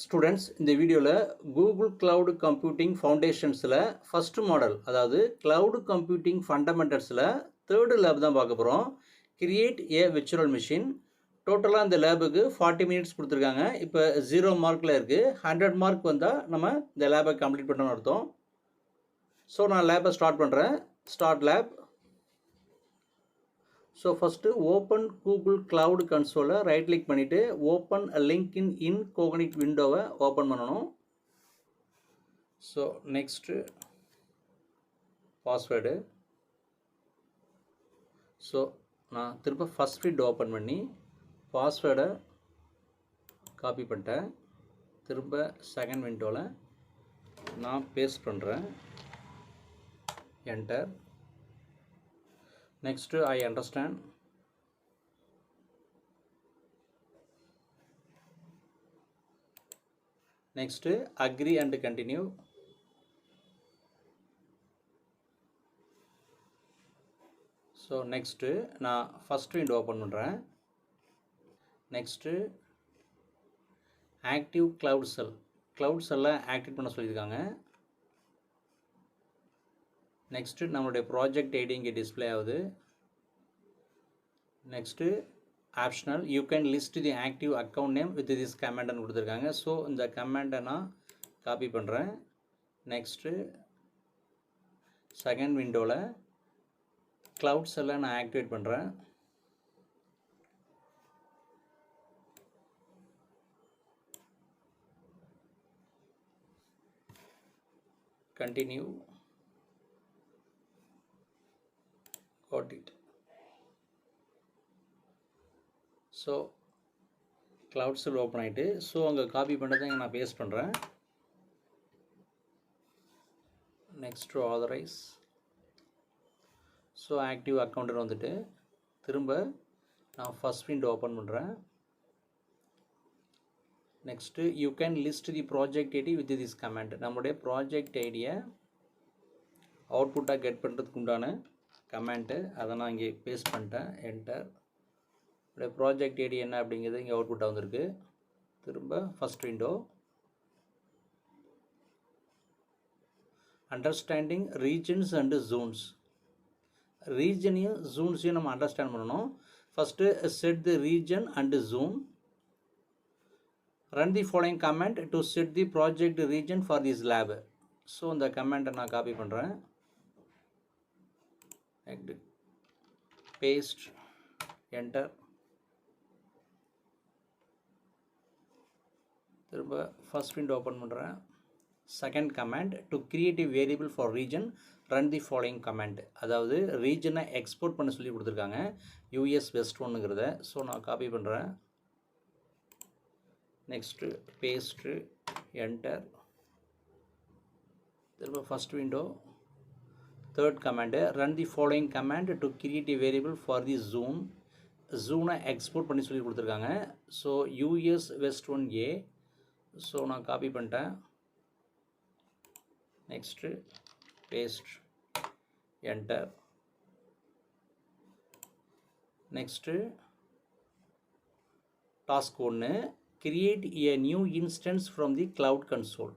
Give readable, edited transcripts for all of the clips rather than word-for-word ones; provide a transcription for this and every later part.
Students, இந்த வீடியோவில் Google cloud computing ஃபவுண்டேஷன்ஸில் ஃபஸ்ட்டு மாடல், அதாவது கிளவுட் கம்ப்யூட்டிங் ஃபண்டமெண்டல்ஸில் தேர்டு லேப் தான் பார்க்க போகிறோம். Create a virtual machine. டோட்டலாக இந்த லேபுக்கு 40 மினிட்ஸ் கொடுத்துருக்காங்க. இப்போ 0 மார்க்கில் இருக்குது. 100 மார்க் வந்தால் நம்ம இந்த லேபை கம்ப்ளீட் பண்ணணும்னு அர்த்தம். ஸோ நான் லேபை ஸ்டார்ட் பண்ணுறேன். Start lab. So first open Google cloud கன்சோலை ரைட் கிளிக் பண்ணிவிட்டு ஓப்பன் லிங்க் இன் இன்கோக்னிட் விண்டோவை ஓப்பன் பண்ணணும். So next password. ஸோ நான் திரும்ப ஃபஸ்ட் விண்டோ ஓப்பன் பண்ணி பாஸ்வேர்டை காப்பி பண்ணிட்டேன். திரும்ப செகண்ட் விண்டோவில் நான் பேஸ்ட் பண்ணுறேன். Enter. Next, I understand. Next, agree and continue. So next, நான் first window open பண்ணுறேன். Next, active cloud cell. Cloud cell activate பண்ண சொல்லியிருக்காங்க. நெக்ஸ்ட்டு நம்மளுடைய ப்ராஜெக்ட் ஐடி இங்கே டிஸ்பிளே ஆகுது. Next optional, you can list the active account name with this கமெண்ட்னு கொடுத்துருக்காங்க. So இந்த கமெண்ட்டை நான் காப்பி பண்ணுறேன். நெக்ஸ்ட்டு செகண்ட் விண்டோவில் க்ளவுட்ஸ் எல்லாம் நான் ஆக்டிவேட் பண்ணுறேன். Continue. Got it. So cloud shell open ஆகிட்டு, ஸோ அங்கே காப்பி பண்ணுறதை இங்கே நான் பேஸ்ட் பண்ணுறேன். Next authorise. ஸோ ஆக்டிவ் அக்கௌண்ட்டுன்னு வந்துட்டு திரும்ப நான் ஃபஸ்ட் விண்டோ ஓப்பன் பண்ணுறேன். Next you can list the project ID with this command. நம்மளுடைய ப்ராஜெக்ட் ஐடியை அவுட்புட்டாக கெட் பண்ணுறதுக்கு உண்டான கமெண்ட்டு அதை நான் இங்கே பேஸ்ட் பண்ணிட்டேன். என்டர். என்னுடைய ப்ராஜெக்ட் ஐடி என்ன அப்படிங்கிறது இங்கே அவுட்புட்டாக வந்திருக்கு. திரும்ப first window. Understanding regions and zones. ரீஜனையும் ஜோன்ஸையும் நம்ம அண்டர்ஸ்டாண்ட் பண்ணணும். First set the region and zone. Run the following command to set the project region for this lab. So இந்த கமெண்ட்டை நான் காப்பி பண்ணுறேன். பேஸ்ட். என்டர். திரும்ப ஃபஸ்ட் விண்டோ ஓப்பன் பண்ணுறேன். Second command, to create a variable for region run the following command. அதாவது ரீஜனை export பண்ண சொல்லி கொடுத்துருக்காங்க, யூஎஸ் வெஸ்ட் ஒன்னுங்கிறத. ஸோ நான் காப்பி பண்ணுறேன். Next paste. என்டர். திரும்ப first window. Third command, run the following command to create a variable for the zone. ஜூனை எக்ஸ்போர்ட் பண்ணி சொல்லி கொடுத்துருக்காங்க. So US west one A. So நான் காப்பி பண்ணிட்டேன். Next paste. Enter. Next task 1, create a new instance from the cloud console.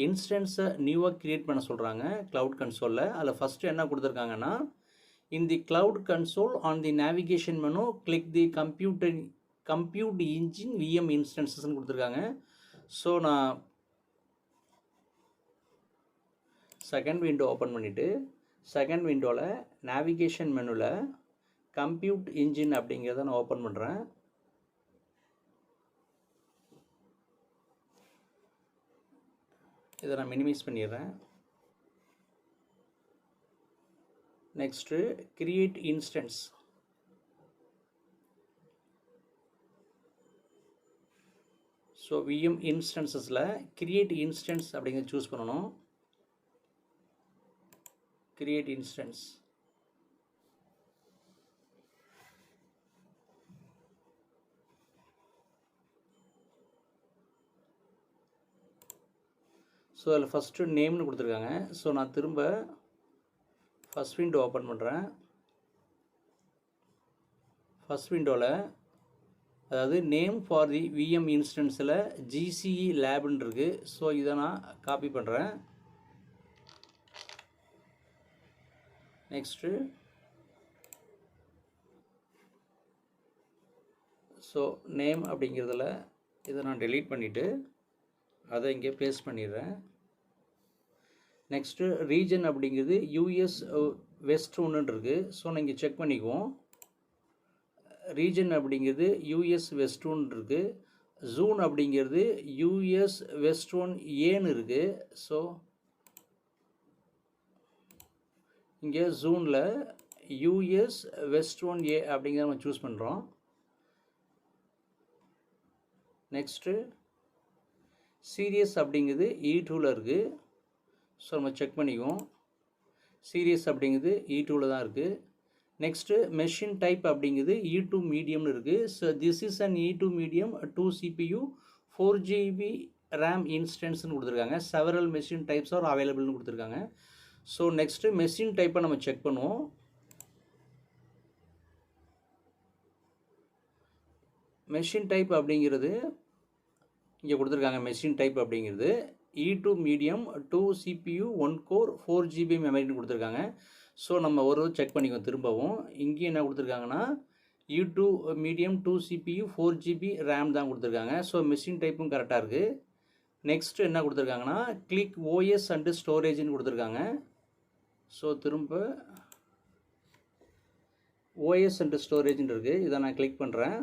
இன்ஸ்டன்ஸை நியூவாக create பண்ண சொல்கிறாங்க க்ளவுட் கன்சோலில். அதில் ஃபஸ்ட்டு என்ன கொடுத்துருக்காங்கன்னா, in the cloud console on the navigation menu click the compute engine VM இன்ஸ்டன்ஸஸ்ன்னு கொடுத்துருக்காங்க. ஸோ நான் செகண்ட் விண்டோ ஓப்பன் பண்ணிவிட்டு செகண்ட் விண்டோவில் நேவிகேஷன் மெனுவில் கம்ப்யூட் இன்ஜின் அப்படிங்கிறத நான் ஓப்பன் பண்ணுறேன். இதை நான் மினிமைஸ் பண்ணிடுறேன். Next create instance. So VM இன்ஸ்டன்ஸஸில் கிரியேட் இன்ஸ்டன்ஸ் அப்படிங்கிறத சூஸ் பண்ணணும். Create instance. ஸோ அதில் ஃபஸ்ட்டு நேம்னு கொடுத்துருக்காங்க. ஸோ நான் திரும்ப ஃபஸ்ட் விண்டோ ஓப்பன் பண்ணுறேன். ஃபஸ்ட் விண்டோவில் அதாவது name for the VM இன்ஸ்டன்ஸில் GCE லேப்னு இருக்குது. ஸோ இதை நான் காப்பி பண்ணுறேன். நெக்ஸ்ட்டு ஸோ நேம் அப்படிங்கிறதுல இதை நான் டெலீட் பண்ணிவிட்டு அதை இங்கே பேஸ்ட் பண்ணிடுறேன். நெக்ஸ்ட்டு ரீஜன் அப்படிங்கிறது யூஎஸ் வெஸ்ட் ஒன்று இருக்குது. ஸோ நான் இங்கே செக் பண்ணிக்குவோம். ரீஜன் அப்படிங்கிறது யூஎஸ் வெஸ்ட் ஒன்று இருக்குது. ஜூன் அப்படிங்கிறது யூஎஸ் வெஸ்ட் ஒன் ஏன்னு இருக்குது. ஸோ இங்கே ஜூனில் யூஎஸ் வெஸ்ட் ஒன் ஏ அப்படிங்கிறத நம்ம சூஸ் பண்ணுறோம். நெக்ஸ்ட்டு சீரியஸ் அப்படிங்கிறது E2ல் இருக்குது. ஸோ நம்ம செக் பண்ணிக்குவோம். சீரியஸ் அப்படிங்கிறது E2ல் தான் இருக்குது. நெக்ஸ்ட்டு மெஷின் டைப் அப்படிங்கிறது E2 மீடியம்னு இருக்குது. So this is an E2 medium 2 CPU 4 GB RAM இன்ஸ்டன்ஸ்னு கொடுத்துருக்காங்க. செவரல் மெஷின் டைப்ஸ் ஆர் அவைலபிள்னு கொடுத்துருக்காங்க. ஸோ நெக்ஸ்ட்டு மெஷின் டைப்பை நம்ம செக் பண்ணுவோம். மெஷின் டைப் அப்படிங்கிறது இங்கே கொடுத்துருக்காங்க. மெஷின் டைப் அப்படிங்கிறது E2 medium 2 CPU 1 core 4 GB மெமரின்னு கொடுத்துருக்காங்க. ஸோ நம்ம ஒரு செக் பண்ணிக்குவோம் திரும்பவும். இங்கே என்ன கொடுத்துருக்காங்கன்னா E2 medium 2 CPU 4 GB RAM தான் கொடுத்துருக்காங்க. ஸோ மெஷின் டைப்பும் கரெக்டாக இருக்குது. நெக்ஸ்ட் என்ன கொடுத்துருக்காங்கன்னா கிளிக் OS அண்டு ஸ்டோரேஜ்னு கொடுத்துருக்காங்க. ஸோ திரும்ப OS அண்டு ஸ்டோரேஜ்னு இருக்குது. இதை நான் கிளிக் பண்ணுறேன்.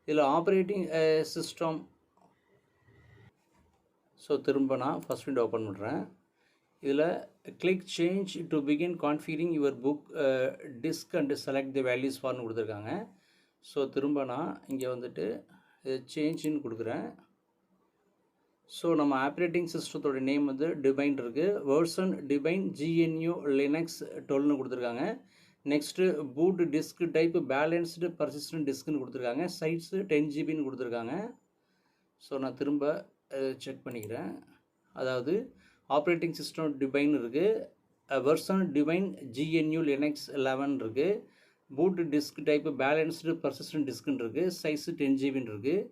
இதில் ஆப்ரேட்டிங் சிஸ்டம். ஸோ திரும்ப நான் ஃபஸ்ட் விண்டோ ஓப்பன் பண்ணுறேன். இதில் click change to begin configuring your boot disk and select the values ஃபார்னு கொடுத்துருக்காங்க. ஸோ திரும்ப நான் இங்கே வந்துட்டு சேஞ்சுன்னு கொடுக்குறேன். ஸோ நம்ம ஆப்ரேட்டிங் சிஸ்டத்தோட நேம் வந்து டிபைன் இருக்குது. வேர்ஷன் டிபைன் GNU லினக்ஸ் 12னு கொடுத்துருக்காங்க. Next boot disk type balanced persistent டிஸ்க்னு கொடுத்துருக்காங்க. சைஸு 10 GBன்னு கொடுத்துருக்காங்க. ஸோ நான் திரும்ப செக் பண்ணிக்கிறேன். அதாவது ஆப்ரேட்டிங் சிஸ்டம் டிபைன் இருக்குது. வெர்ஷன் டிபைன் GNU லினக்ஸ் 11 இருக்குது. Boot disk type balanced persistent டிஸ்க்னு இருக்குது. சைஸு 10 GBன்னு இருக்குது.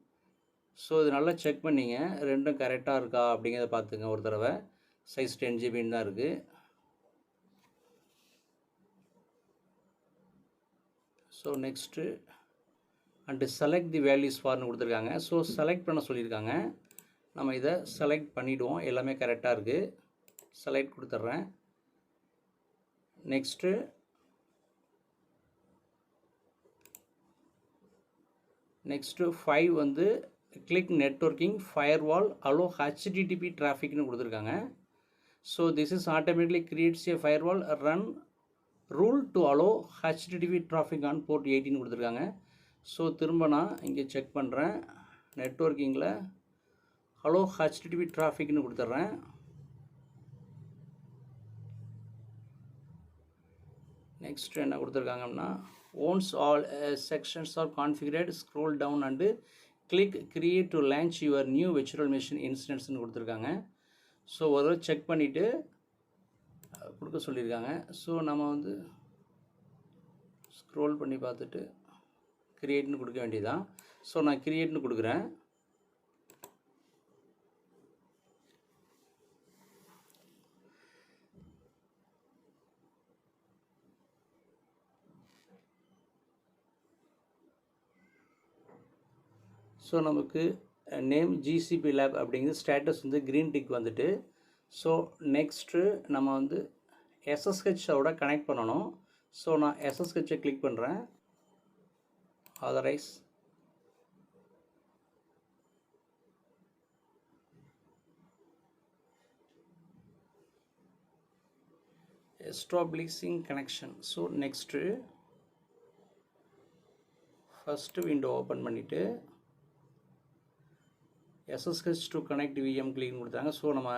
ஸோ இது நல்லா செக் பண்ணிங்க, ரெண்டும் கரெக்டாக இருக்கா அப்படிங்கிறத பார்த்துங்க ஒரு தடவை. சைஸ் 10 GBன்னு தான் இருக்குது. So next and select the values ஃபார்னு கொடுத்துருக்காங்க. ஸோ செலக்ட் பண்ண சொல்லியிருக்காங்க. நம்ம இதை செலக்ட் பண்ணிவிடுவோம். எல்லாமே கரெக்டாக இருக்குது. செலக்ட் கொடுத்துட்றேன். நெக்ஸ்ட்டு நெக்ஸ்ட்டு 5 வந்து click networking firewall allow HTTP டிராஃபிக்னு கொடுத்துருக்காங்க. So this is automatically creates a firewall run rule to allow HTTP traffic on port 18 கொடுத்துருக்காங்க. ஸோ திரும்ப நான் இங்கே செக் பண்ணுறேன். நெட்வொர்க்கிங்கில் ஹலோ HTTP டிராஃபிக்னு கொடுத்துட்றேன். நெக்ஸ்ட் என்ன கொடுத்துருக்காங்கன்னா once all sections are configured scroll down and click create to launch your new virtual machine இன்ஸ்டன்ஸ்னு கொடுத்துருக்காங்க. ஸோ ஒரு செக் பண்ணிவிட்டு கொடுக்க சொல்லியிருக்காங்க. ஸோ நம்ம வந்து ஸ்க்ரோல் பண்ணி பார்த்துட்டு கிரியேட்னு கொடுக்க வேண்டியதான். ஸோ நான் கிரியேட்னு கொடுக்குறேன். ஸோ நமக்கு நேம் GCP லேப் அப்படிங்கிறது ஸ்டேட்டஸ் வந்து க்ரீன் டிக் வந்துட்டு. ஸோ நெக்ஸ்ட்டு நம்ம வந்து SSHஓட கனெக்ட் பண்ணணும். ஸோ நான் SSHஐ கிளிக் பண்ணுறேன். Authorize. Establishing connection. So next first window open பண்ணிவிட்டு SSH டு கனெக்ட் VM கிளிக்னு கொடுத்தாங்க. ஸோ நம்ம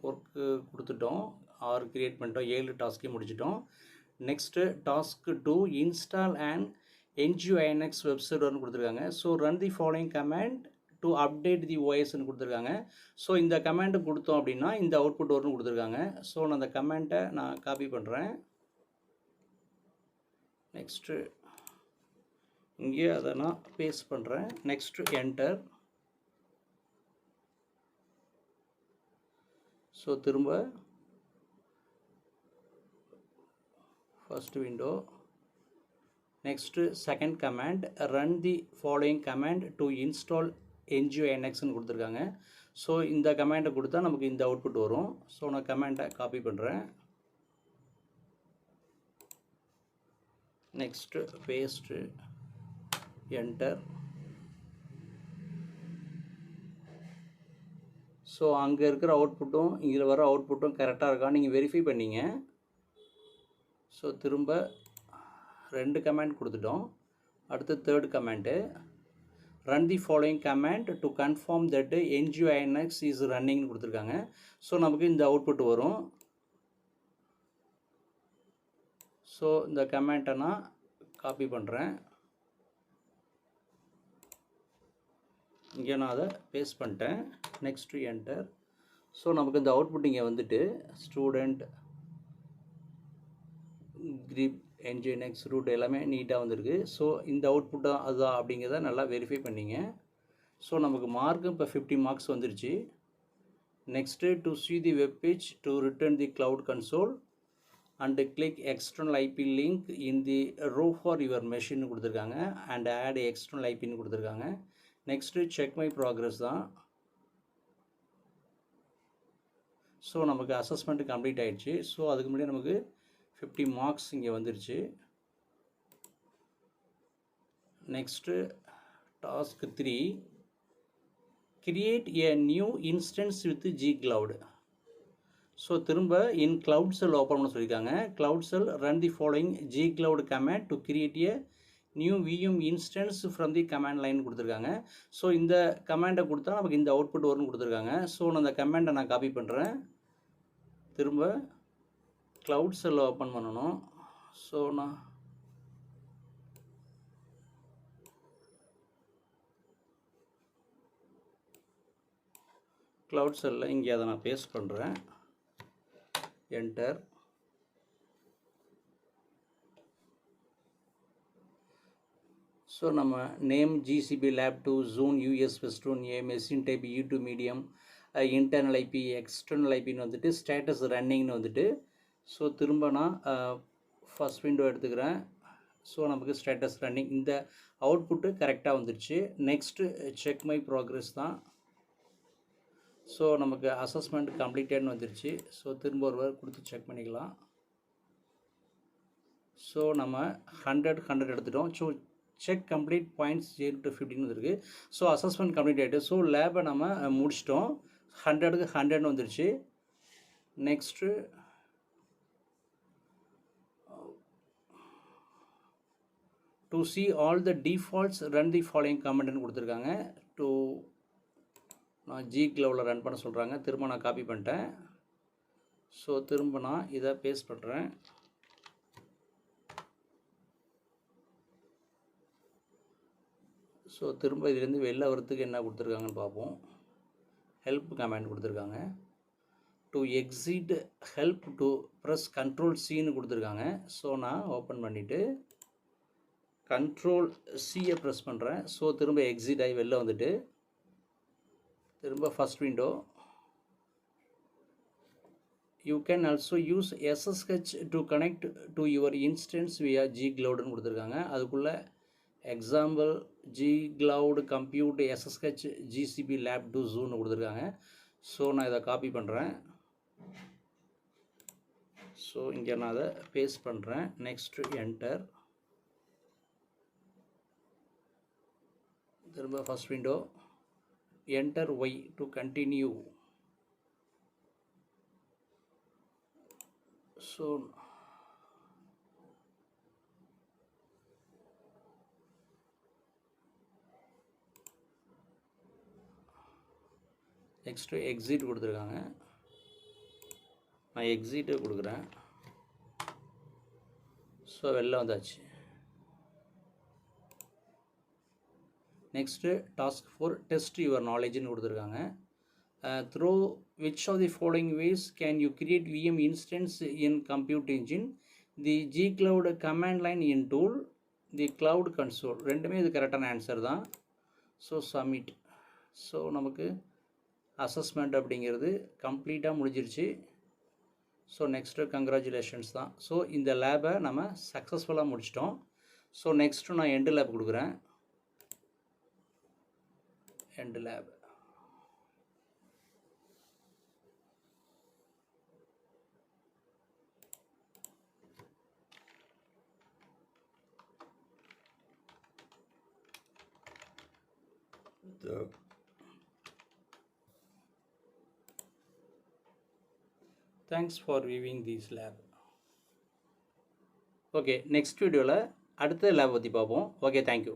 ஒர்க்கு கொடுத்துட்டோம், 6 கிரியேட் பண்ணிட்டோம், 7 டாஸ்க்கையும் முடிச்சிட்டோம். Next task 2 install and NGINX web சர்வர்னு கொடுத்துருக்காங்க. So run the following command to update the OSன்னு கொடுத்துருக்காங்க. ஸோ இந்த கமாண்டை கொடுத்தோம் அப்படின்னா இந்த அவுட்புட் வரும்னு கொடுத்துருக்காங்க. ஸோ நான் அந்த கமாண்டை நான் காப்பி பண்ணுறேன். நெக்ஸ்ட்டு இங்கே அதை நான் பேஸ்ட் பண்ணுறேன். Next enter. ஸோ திரும்ப first window. Next second command, run the following command to install NGINXன்னு கொடுத்துருக்காங்க. ஸோ இந்த கமாண்டை கொடுத்தா நமக்கு இந்த அவுட்புட் வரும். ஸோ நான் கமாண்டை காப்பி பண்ணுறேன். Next paste, enter. ஸோ அங்கே இருக்கிற அவுட்புட்டும் இதில் வர அவுட்புட்டும் கரெக்டாக இருக்கா நீங்கள் வெரிஃபை பண்ணிங்க. ஸோ திரும்ப 2 கமாண்ட் கொடுத்துட்டோம். அடுத்து third command, run the following command to confirm that NGINX is ரன்னிங்னு கொடுத்துருக்காங்க. ஸோ நமக்கு இந்த அவுட்புட் வரும். ஸோ இந்த கமாண்ட்டை நான் காப்பி பண்ணுறேன். இங்கே நான் அதை பேஸ்ட் பண்ணிட்டேன். Next enter. ஸோ நமக்கு இந்த அவுட்புட் இங்கே வந்துட்டு ஸ்டூடெண்ட் கிரிப் NGINX ரூட் எல்லாமே நீட்டாக வந்திருக்கு. ஸோ இந்த அவுட்புட்டாக அதுதான் அப்படிங்கிறத நல்லா வெரிஃபை பண்ணிங்க. ஸோ நமக்கு மார்க்கும் இப்போ 50 மார்க்ஸ் வந்துருச்சு. Next to see the web page to return the cloud console and click external IP link in the row for your machine கொடுத்துருக்காங்க. and add external IPன்னு கொடுத்துருக்காங்க. நெக்ஸ்ட்டு செக் மை ப்ராக்ரஸ் தான். So நமக்கு assessment complete ஆகிடுச்சு. So அதுக்கு முன்னாடி நமக்கு 50 marks இங்கே வந்துருச்சு. Next task 3, create a new instance with G-Cloud. So திரும்ப இன் Cloud Cell ஓப்பன் பண்ண சொல்லியிருக்காங்க. Cloud Cell run the following G-Cloud command to create a new VM instance from the command line கொடுத்துருக்காங்க. So இந்த கமாண்டை கொடுத்தா நமக்கு இந்த அவுட்புட் வரும்னு கொடுத்துருக்காங்க. ஸோ நான் அந்த கமாண்டை நான் காப்பி பண்ணுறேன். திரும்ப Cloud Cell ஓப்பன் பண்ணணும். ஸோ நான் Cloud Cell இங்கே அதை நான் பேஸ்ட் பண்ணுறேன். என்டர். ஸோ நம்ம name GCP Lab 2 Zone US Western A machine type E2 medium internal IP external ஐபின்னு வந்துட்டு ஸ்டேட்டஸ் ரன்னிங்னு வந்துட்டு. ஸோ திரும்ப நான் ஃபஸ்ட் விண்டோ எடுத்துக்கிறேன். ஸோ நமக்கு ஸ்டேட்டஸ் ரன்னிங் இந்த அவுட்புட்டு கரெக்டாக வந்துடுச்சு. நெக்ஸ்ட்டு செக் மை ப்ராக்ரஸ் தான். ஸோ நமக்கு அசஸ்மெண்ட் கம்ப்ளீட்டட்னு வந்துருச்சு. ஸோ திரும்ப ஒரு வாரம் கொடுத்து செக் பண்ணிக்கலாம். ஸோ நம்ம 100 எடுத்துட்டோம். So check complete points 0 to 15 வந்துருக்கு. ஸோ அசஸ்மெண்ட் கம்ப்ளீட் ஆகிட்டு. ஸோ லேபை நம்ம முடிச்சிட்டோம். 100க்கு 100 வந்துருச்சு. Next to see all the defaults run the following commandன்னு கொடுத்துருக்காங்க. டு நான் G-Cloudல ரன் பண்ண சொல்கிறாங்க. திரும்ப நான் காப்பி பண்ணிட்டேன். ஸோ திரும்ப நான் இதை பேஸ்ட் பண்ணுறேன். ஸோ திரும்ப இதுலேருந்து வெளில வரத்துக்கு என்ன கொடுத்துருக்காங்கன்னு பார்ப்போம். ஹெல்ப் கமாண்ட் கொடுத்துருக்காங்க. To exit help to press Ctrl+Cன்னு கொடுத்துருக்காங்க. ஸோ நான் ஓப்பன் பண்ணிவிட்டு Ctrl+Cயை ப்ரெஸ் பண்ணுறேன். ஸோ திரும்ப எக்ஸிட் ஆகி வெளில வந்துட்டு திரும்ப first window. You can also use SSH to connect to your instance via G-Cloudன்னு கொடுத்துருக்காங்க. அதுக்குள்ளே example G-Cloud compute SSH GCP Lab 2 Zone கொடுத்துருக்காங்க. ஸோ நான் இதை காப்பி பண்ணுறேன். ஸோ இங்கே நான் அதை பேஸ்ட் பண்ணுறேன். Next enter. திரும்ப first window. enter Y to continue. So next exit கொடுத்துருக்காங்க. நான் எக்ஸிட்டை கொடுக்குறேன். ஸோ வெளில வந்தாச்சு. நெக்ஸ்ட்டு டாஸ்க் 4 டெஸ்ட் யுவர் நாலேஜ்னு கொடுத்துருக்காங்க. Through which of the following ways can you create VM instance in compute engine the G-Cloud command line in tool the cloud console ரெண்டுமே இது கரெக்டான ஆன்சர் தான். So submit. ஸோ நமக்கு assessment அப்படிங்கிறது கம்ப்ளீட்டாக முடிஞ்சிருச்சு. ஸோ நெக்ஸ்ட்டு கங்க்ராச்சுலேஷன்ஸ் தான். So இந்த லேபை நம்ம சக்ஸஸ்ஃபுல்லாக முடிச்சிட்டோம். ஸோ நெக்ஸ்ட்டு நான் எண்டு லேப் கொடுக்குறேன். End lab. Thanks for viewing this lab. Okay, next வீடியோவில் அடுத்த லேப் பற்றி பார்ப்போம். Okay, thank you.